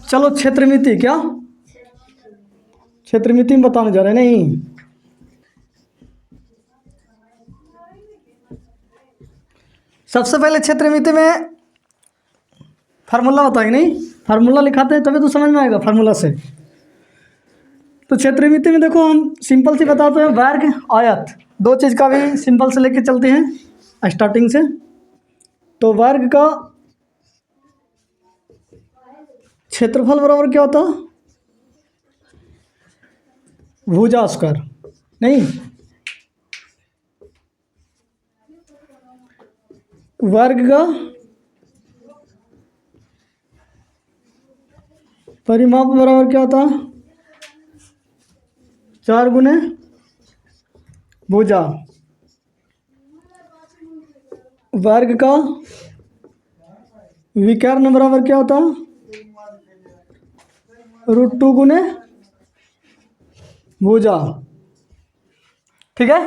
चलो क्षेत्रमिति, क्या क्षेत्रमिति में बताने जा रहे हैं? नहीं, सबसे पहले क्षेत्रमिति में फार्मूला बताएंगे। नहीं, फार्मूला लिखाते हैं तभी तो समझ में आएगा फार्मूला से। तो क्षेत्रमिति में देखो हम सिंपल से बताते हैं, वर्ग आयत, दो चीज़ का भी सिंपल से लेके चलते हैं स्टार्टिंग से। तो वर्ग का क्षेत्रफल बराबर क्या होता? भुजा स्क्वायर। नहीं, वर्ग का परिमाप बराबर क्या होता? 4 गुने भुजा। वर्ग का विकर्ण बराबर क्या होता? √2 गुने भुजा। ठीक है।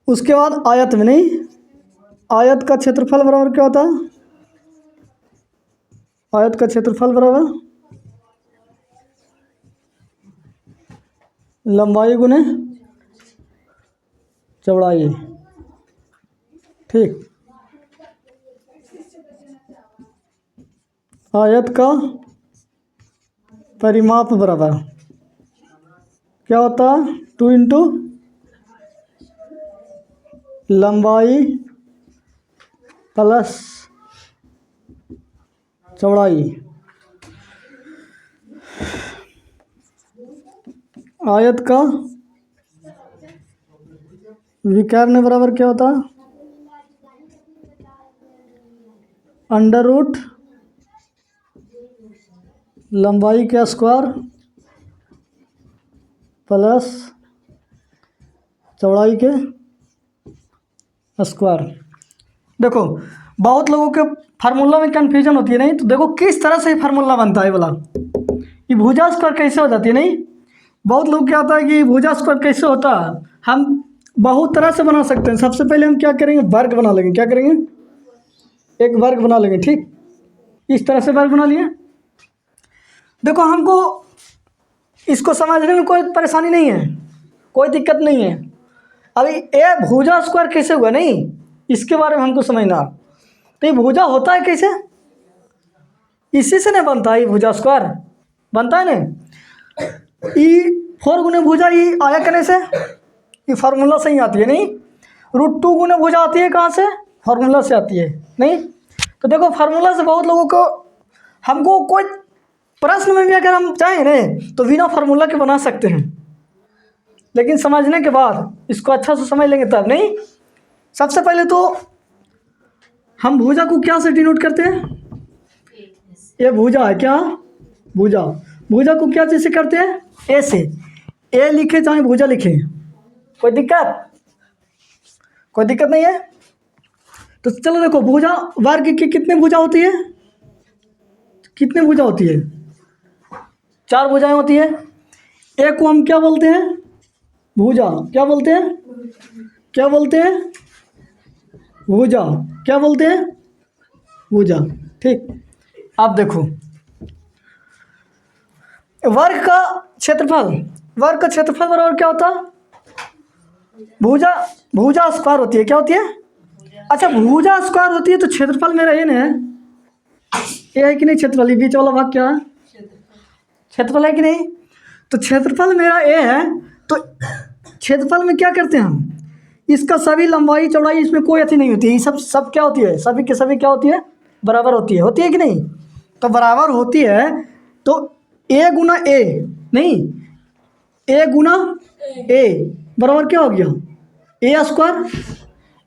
उसके बाद आयत में, नहीं, आयत का क्षेत्रफल बराबर क्या होता? आयत का क्षेत्रफल बराबर लंबाई गुने चौड़ाई। ठीक। आयत का परिमाप बराबर क्या होता? 2 इंटू लंबाई प्लस चौड़ाई। आयत का विकर्ण बराबर क्या होता? √ लंबाई के स्क्वायर प्लस चौड़ाई के स्क्वायर। देखो बहुत लोगों के फार्मूला में कन्फ्यूजन होती है। नहीं, तो देखो किस तरह से फार्मूला बनता है बोला, ये भुजा स्क्वायर कैसे हो जाती है। नहीं, बहुत लोग क्या होता है कि भुजा स्क्वायर कैसे होता है, हम बहुत तरह से बना सकते हैं। सबसे पहले हम क्या करेंगे, वर्ग बना लेंगे। क्या करेंगे? एक वर्ग बना लेंगे। ठीक, इस तरह से वर्ग बना लिए। देखो हमको इसको समझने में कोई परेशानी नहीं है, कोई दिक्कत नहीं है। अभी ये भुजा स्क्वायर कैसे हुआ, नहीं, इसके बारे में हमको समझना। तो ये भुजा होता है कैसे? इसी से नहीं बनता है, ये भुजा स्क्वायर बनता है ना। ई 4 गुने भुजा ये आया करने से, ये फार्मूला से ही आती है। नहीं, √2 गुने भुजा आती है कहाँ से? फार्मूला से आती है। नहीं, तो देखो फार्मूला से बहुत लोगों को, हमको कोई प्रश्न में भी अगर हम चाहें ना तो बिना फार्मूला के बना सकते हैं, लेकिन समझने के बाद इसको अच्छा से समझ लेंगे तब। नहीं, सबसे पहले तो हम भुजा को क्या से डिनोट करते हैं? ये भुजा है, क्या भुजा? भुजा को क्या चीज़ से करते हैं? ए से। ए लिखे चाहे भुजा लिखे, कोई दिक्कत? कोई दिक्कत नहीं है। तो चलो देखो, भुजा वर्ग की कितने भुजा होती है? कितने भुजा होती है? 4 भुजाएं होती है। एक को हम क्या बोलते हैं? भुजा। क्या बोलते हैं? क्या बोलते हैं? भुजा। क्या बोलते हैं? भुजा। ठीक। अब देखो वर्ग का क्षेत्रफल, वर्ग का क्षेत्रफल बराबर क्या होता? भुजा, भुजा स्क्वायर होती है। क्या होती है? अच्छा, भुजा स्क्वायर होती है तो क्षेत्रफल मेरा ये है, ये है कि नहीं? क्षेत्रफल, ये बीच वाला भाग क्या है? क्षेत्रफल है कि नहीं? तो क्षेत्रफल मेरा ए है, तो क्षेत्रफल में क्या करते हैं हम? इसका सभी लंबाई चौड़ाई, इसमें कोई अथी नहीं होती है। ये सब क्या होती है? सभी के सभी क्या होती है? बराबर होती है कि नहीं? तो बराबर होती है तो ए गुना ए, नहीं, ए गुना ए बराबर क्या हो गया? ए स्क्वायर।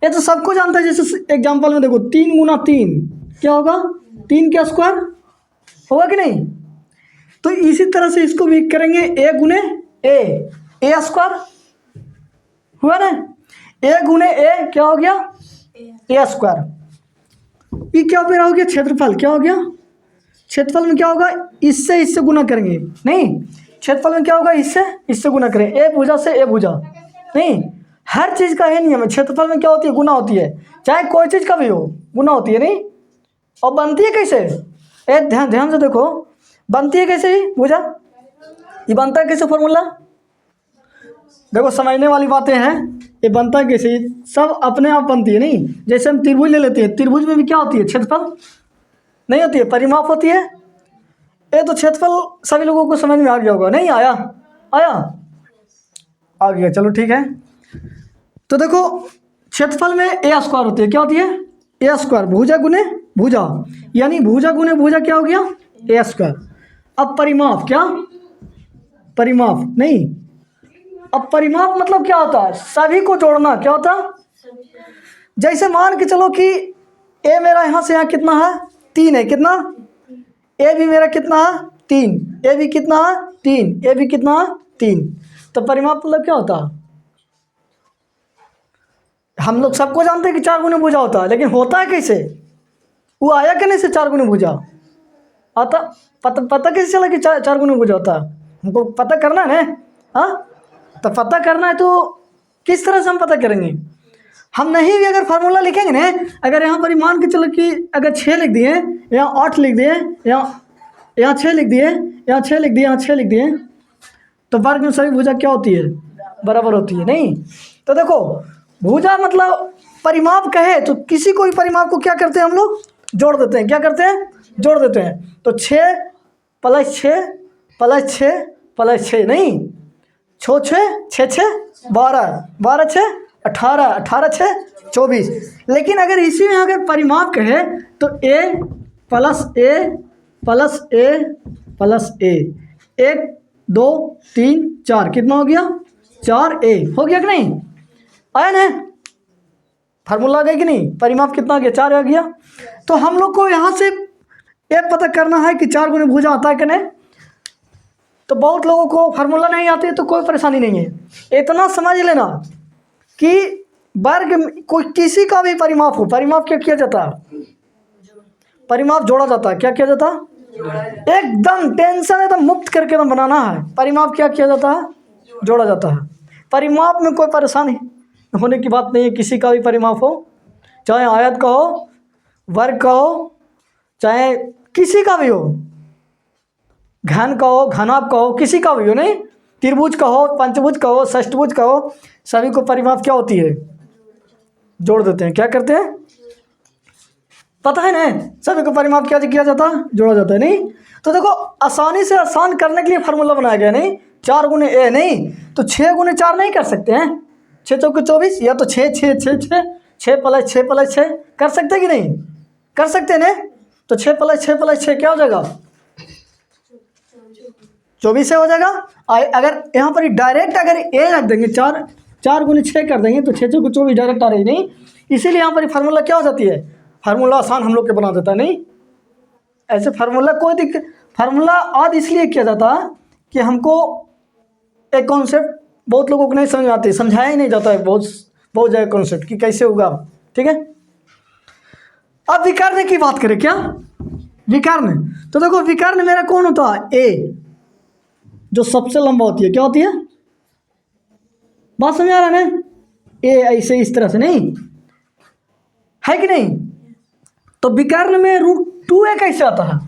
ये तो सबको जानता है। जैसे एग्जाम्पल में देखो, 3 गुना 3 क्या होगा? 3 का स्क्वायर होगा कि नहीं? तो इसी तरह से इसको भी करेंगे, ए गुने ए स्क्वायर हुआ ना। ए गुने ए क्या हो गया? ए स्क्वायर। ये क्या मेरा हो गया? क्षेत्रफल। क्या हो गया? क्षेत्रफल में क्या होगा? इससे गुना करेंगे। नहीं, क्षेत्रफल में क्या होगा? इससे गुना करें। ए भुजा से ए भुजा। नहीं, हर चीज़ का है नियम है। क्षेत्रफल में क्या होती है? गुना होती है। चाहे कोई चीज़ का भी हो गुना होती है। नहीं, और बनती है कैसे? ध्यान ध्यान से देखो, बनती है कैसे ही भुजा? ये बनता है कैसे फॉर्मूला? देखो समझने वाली बातें हैं। ये बनता है कैसे? सब अपने आप बनती है नहीं। जैसे हम त्रिभुज ले लेते हैं, त्रिभुज में भी क्या होती है? क्षेत्रफल नहीं होती है, परिमाप होती है। ये तो क्षेत्रफल सभी लोगों को समझ में आ गया होगा, नहीं आया? आया, आ गया, चलो ठीक है। तो देखो क्षेत्रफल में ए स्क्वायर होती है, क्या होती है? ए स्क्वायर, भुजा गुने भुजा, यानी भुजा गुने भुजा क्या हो गया? ए स्क्वायर। अब परिमाप, क्या परिमाप? नहीं, अब परिमाप मतलब क्या होता है? सभी को जोड़ना। क्या होता है? जैसे मान के चलो कि ए मेरा यहाँ से यहाँ कितना है? 3 है। कितना? ए भी मेरा कितना है? 3। ए भी कितना है? 3। ए भी कितना है? 3। तो परिमाप मतलब क्या होता है? हम लोग सबको जानते हैं कि 4 गुने भुजा होता है, लेकिन होता है कैसे? वो आया कि नहीं से 4 गुने भुजा आता? पता कैसे चला कि 4 गुने भुजा होता है? हमको पता करना है ना। हाँ, तो पता करना है तो किस तरह से हम पता करेंगे? हम नहीं भी अगर फार्मूला लिखेंगे ना, अगर यहाँ पर मान के चलो कि अगर 6 लिख दिए, यहाँ 8 लिख दिए, यहाँ 6 लिख दिए, यहाँ 6 लिख दिए, यहाँ 6 लिख दिए, तो वर्ग में सभी भुजा क्या होती है? बराबर होती है नहीं। तो देखो भुजा मतलब परिमाप कहे तो किसी कोई परिमाप को क्या करते हैं हम लोग? जोड़ देते हैं। क्या करते हैं? जोड़ देते हैं। तो 6 + 6 + 6 + 6 नहीं, 6 6 6 12, 12 6 18, 18 6 24। लेकिन अगर इसी में अगर परिमाप कहे तो a + a + a + a, 1 2 3 4, कितना हो गया? 4a हो गया कि नहीं? आया ना? फार्मूला आ गया कि नहीं? परिमाप कितना आ गया? 4 आ गया। तो हम लोग को यहाँ से ये पता करना है कि 4 गुने भुजा आता है कि नहीं। तो बहुत लोगों को फार्मूला नहीं आती है तो कोई परेशानी नहीं है। इतना समझ लेना कि वर्ग कोई किसी का भी परिमाप हो, परिमाप क्या किया जाता है? परिमाप जोड़ा जाता है। क्या किया जाता है? एकदम टेंशन एकदम मुक्त करके एकदम बनाना है। परिमाप क्या किया जाता है? जोड़ा जाता है। परिमाप में कोई परेशानी होने की बात नहीं है। किसी का भी परिमाप हो, चाहे आयत का हो, वर्ग का हो, चाहे किसी का भी हो, घन का हो, घनाभ का हो, किसी का भी हो नहीं, त्रिभुज का हो, पंचभुज का हो, षष्ठभुज का हो, सभी को परिमाप क्या होती है? जोड़ देते हैं। क्या करते हैं? पता है ना? सभी को परिमाप क्या किया जाता है? जोड़ा जाता है नहीं। तो देखो आसानी से आसान करने के लिए फार्मूला बनाया गया नहीं। 4 गुने ए नहीं तो 6 गुने 4 नहीं कर सकते हैं? 6 चौके 24, या तो 6 6 6 6 6 + 6 + 6 कर सकते हैं कि नहीं? कर सकते हैं ना। तो 6 + 6 + 6 क्या हो जाएगा? 24 से हो जाएगा। अगर यहाँ पर डायरेक्ट अगर ए रख देंगे, 4 गुने 6 कर देंगे तो 6 चौके 24 डायरेक्ट आ रही नहीं। इसीलिए यहाँ पर फार्मूला क्या हो जाती है? फार्मूला आसान हम लोग के बना देता है नहीं। ऐसे फार्मूला कोई दिक्कत, फार्मूला आज इसलिए किया जाता है कि हमको एक कॉन्सेप्ट बहुत लोगों को नहीं समझ में आती, समझाया ही नहीं जाता है बहुत जगह कॉन्सेप्ट कि कैसे होगा। ठीक है, अब विकर्ण की बात करें। क्या विकर्ण? तो देखो विकर्ण मेरा कौन होता है? ए, जो सबसे लंबा होती है। क्या होती है? बात समझ आ रहा है ना? ए ऐसे इस तरह से नहीं है कि नहीं। तो विकर्ण में √2a कैसे आता है?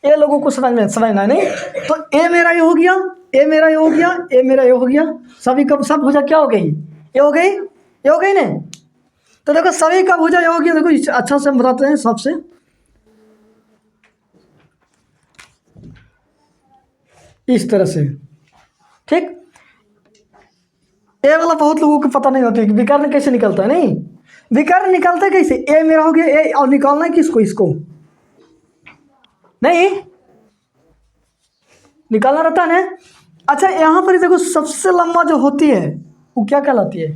ए लोगों को समझना है नहीं। तो ए मेरा ये हो गया, ए मेरा ये हो गया, ए मेरा ये हो गया, सभी का सब भुजा क्या हो गई? ये हो गई, ये हो गई ना। तो देखो सभी का भुजा ये हो गया। देखो अच्छा से हम बताते हैं सबसे। इस तरह से, ठीक। ए वाला बहुत लोगों को पता नहीं होती कि विकर्ण कैसे निकलता है नहीं। विकर्ण निकलता कैसे? ए मेरा हो गया ए, और निकालना है किसको? इसको नहीं निकालना रहता है ना। अच्छा यहाँ पर देखो सबसे लंबा जो होती है वो क्या कहलाती है?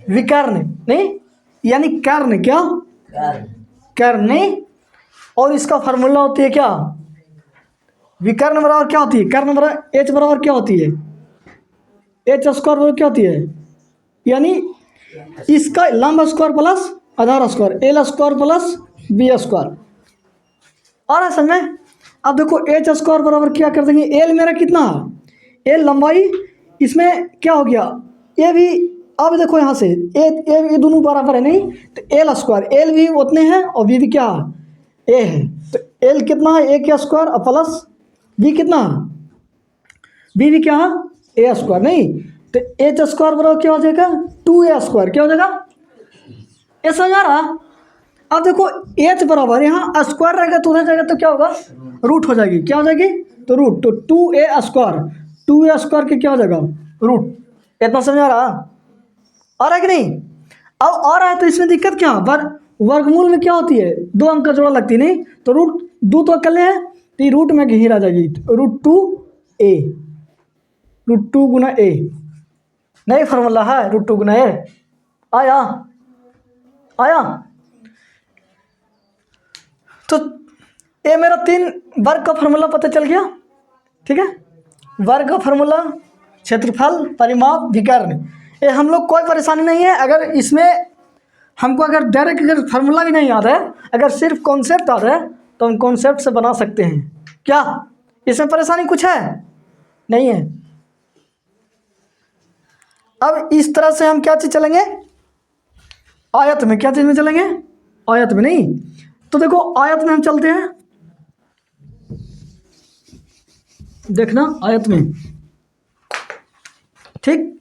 विकर्ण नहीं, यानी कर्ण। क्या कर्ण नहीं। और इसका फार्मूला होती है क्या? विकर्ण बराबर क्या होती है? कर्ण बराबर h बराबर क्या होती है? h स्क्वायर बराबर क्या होती है? यानी इसका लंब स्क्वायर प्लस आधार square, L square plus B square. आ रहा समझ में? अब देखो एच स्क्वायर बराबर क्या कर देंगे? एल मेरा कितना है? एल लंबाई, इसमें क्या हो गया? ये भी अब देखो यहाँ से ये दोनों बराबर है नहीं, तो एल स्क्वायर, एल भी उतने हैं और बी भी क्या ए है, तो एल कितना है ए का स्क्वायर और प्लस बी कितना, बी भी क्या है ए स्क्वायर, नहीं तो एच स्क्वायर बराबर क्या हो जाएगा 2a², क्या हो जाएगा, ये समझ आ रहा। अब देखो एच बराबर यहाँ स्क्वायर रहेगा तो उधर जाएगा तो क्या होगा, रूट हो जाएगी, क्या हो जाएगी, तो रूट, तो 2a², 2a² के क्या हो जाएगा रूट, इतना समझ आ रहा, आ रहा है कि नहीं। अब आ रहा है तो इसमें दिक्कत क्या, वर्गमूल में क्या होती है, 2 अंक का जोड़ा लगती नहीं, तो रूट 2 तो अकेले है, तो ये रूट में घिरा जाएगी, √2a, √2 गुना ए, नहीं फार्मूला है √2 गुना ए, आया आया। तो ये मेरा 3 वर्ग का फार्मूला पता चल गया, ठीक है, वर्ग का फार्मूला, क्षेत्रफल, परिमाप, विकर्ण, ये हम लोग कोई परेशानी नहीं है। अगर इसमें हमको अगर डायरेक्ट अगर फार्मूला भी नहीं याद है, अगर सिर्फ कॉन्सेप्ट याद है तो हम कॉन्सेप्ट से बना सकते हैं, क्या इसमें परेशानी कुछ है, नहीं है। अब इस तरह से हम क्या चीज़ चलेंगे, आयत में, क्या चीज़ में चलेंगे, आयत में, नहीं तो देखो आयत में हम चलते हैं, देखना आयत में, ठीक,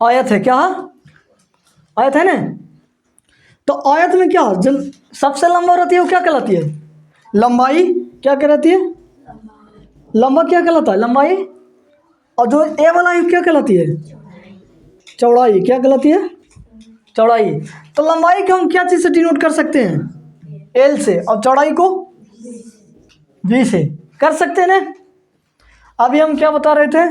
आयत है, क्या आयत है ना, तो आयत में क्या जब सबसे लंबा रहती है वो क्या कहलाती है, लंबाई, क्या कहलाती है, लंबा क्या कहलाता है, लंबाई, और जो ए वाला है क्या कहलाती है, चौड़ाई, क्या कहलाती है, चौड़ाई। तो लंबाई को हम क्या चीज़ से डिनोट कर सकते हैं, एल से, और चौड़ाई को बी से कर सकते हैं ना। अभी हम क्या बता रहे थे,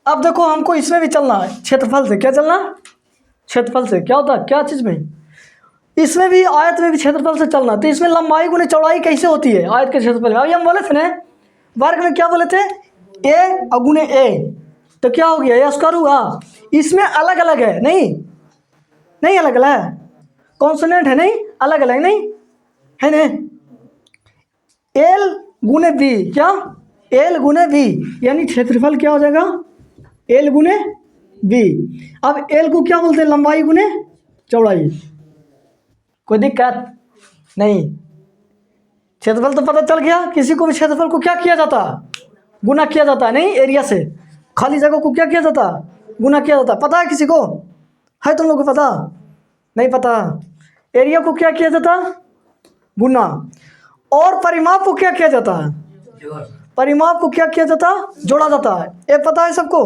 अब देखो हमको इसमें भी चलना है, क्षेत्रफल से, क्या चलना, क्षेत्रफल से, क्या होता है, क्या चीज़ में, इसमें भी आयत में भी क्षेत्रफल से चलना, तो इसमें लंबाई गुने चौड़ाई कैसे होती है आयत के क्षेत्रफल में। अभी हम बोले थे ना वर्ग में क्या बोले थे, ए और गुने ए, तो क्या हो गया, ए स्क्वायर हुआ, इसमें अलग अलग है, नहीं नहीं अलग अलग है, कॉन्सोनेंट है, नहीं अलग अलग, नहीं है ना, एल गुने बी, क्या एल गुने बी, यानी क्षेत्रफल क्या हो जाएगा, एल गुने बी। अब एल को क्या बोलते हैं, लंबाई गुने चौड़ाई, कोई दिक्कत नहीं, क्षेत्रफल तो पता चल गया। किसी को भी क्षेत्रफल को क्या किया जाता, गुना किया जाता है, नहीं एरिया से, खाली जगह को क्या किया जाता, गुना किया जाता, पता है किसी को, है तुम लोग को पता, नहीं पता, एरिया को क्या किया जाता, गुना, और परिमाप को क्या किया जाता है, परिमाप को क्या किया जाता, जोड़ा जाता है, ये पता है सबको,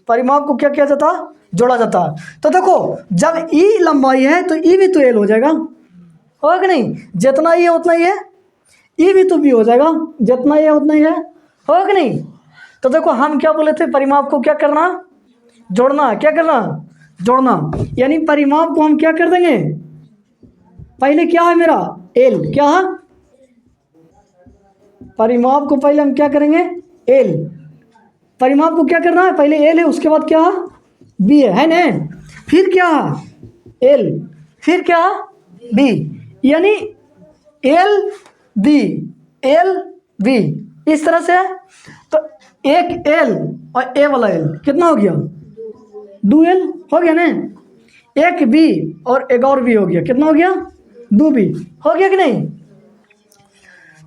परिमाप को क्या किया जाता, जोड़ा जाता है। तो देखो जब ई लंबाई है तो ई भी तो एल हो जाएगा, होगा कि नहीं, जितना ई है उतना ही है, ई भी तो बी हो जाएगा, जितना ही है उतना ही है, होगा कि नहीं। तो देखो हम क्या बोले थे, परिमाप को क्या करना, जोड़ना, क्या करना, जोड़ना, यानी परिमाप को हम क्या कर देंगे, पहले क्या है मेरा एल, क्या है, परिमाप को पहले हम क्या करेंगे, एल, परिमाप को क्या करना है, पहले एल है, उसके बाद क्या बी है ना, फिर क्या एल, फिर क्या बी, यानी एल बी, एल बी, इस तरह से। तो एक एल और ए वाला एल कितना हो गया, 2l हो गया ना, एक बी और एक और बी हो गया, कितना हो गया, 2b हो गया कि नहीं।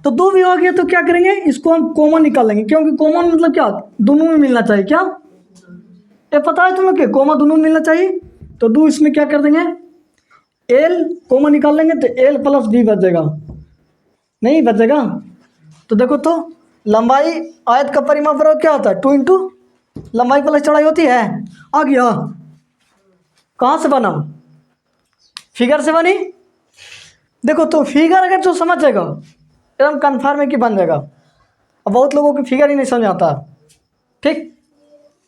तो 2b हो गया तो क्या करेंगे, इसको हम कॉमन निकाल लेंगे, क्योंकि कॉमन मतलब क्या, दोनों में मिलना चाहिए, क्या ये पता है तुम लोग के, कॉमन दोनों में मिलना चाहिए। तो 2 इसमें क्या कर देंगे, एल कॉमन निकाल लेंगे तो एल प्लस बी बच जाएगा, नहीं बचेगा। तो देखो तो लंबाई आयत का परिमाप बराबर क्या होता है, 2 इंटू लंबाई प्लस चौड़ाई होती है, आ गया, कहाँ से बना, फिगर से बनी। देखो तो फिगर अगर जो समझ जाएगा एकदम कन्फर्म है कि बन जाएगा। अब बहुत लोगों की फिगर ही नहीं समझ आता, ठीक,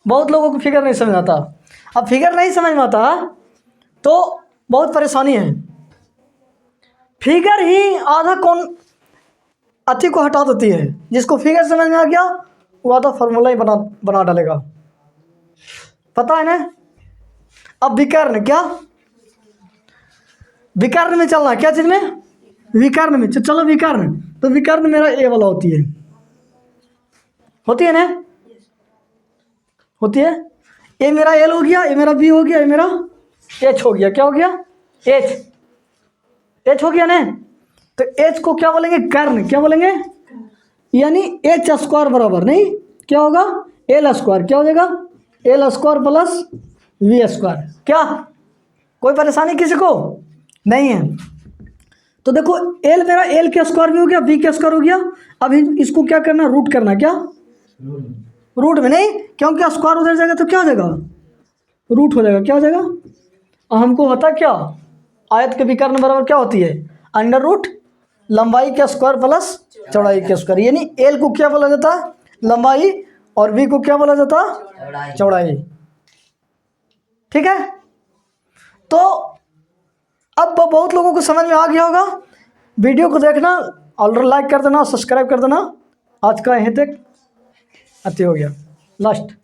बहुत लोगों को फिगर नहीं समझ आता। अब फिगर नहीं समझ में आता तो बहुत परेशानी है, फिगर ही आधा कौन अति को हटा देती है। जिसको फिगर समझ में आ गया वो आधा फार्मूला ही बना डालेगा, पता है ना। अब विकर्ण, क्या विकर्ण में चलना, क्या चीज़ में, विकर्ण में, चलो विकर्ण। तो विकर्ण मेरा ए वाला होती है, होती है ना, होती है। ए मेरा एल हो गया, ए मेरा बी हो गया, ए मेरा एच हो गया। क्या हो गया? एच। एच हो गया ना। तो एच को क्या बोलेंगे? कर्ण। क्या बोलेंगे? यानी एच स्क्वायर बराबर नहीं क्या होगा? L square. क्या हो जाएगा? L square plus v square. क्या कोई परेशानी किसी को नहीं है? तो देखो एल मेरा एल के स्क्वायर भी हो गया, बी के स्क्वायर हो गया। अब इसको क्या करना? रूट करना। क्या रूट में नहीं, क्योंकि स्क्वायर उधर जाएगा तो क्या हो जाएगा? रूट हो जाएगा। क्या हो जाएगा? और हमको होता क्या? आयत के विकर्ण बराबर क्या होती है? अंडर रूट लंबाई के स्क्वायर प्लस चौड़ाई के स्क्वायर। यानी एल को क्या बोला जाता? लंबाई। और बी को क्या बोला जाता? चौड़ाई। ठीक है। तो अब बहुत लोगों को समझ में आ गया होगा। वीडियो को देखना और लाइक कर देना, सब्सक्राइब कर देना। आज का यहीं तक अति हो गया लास्ट।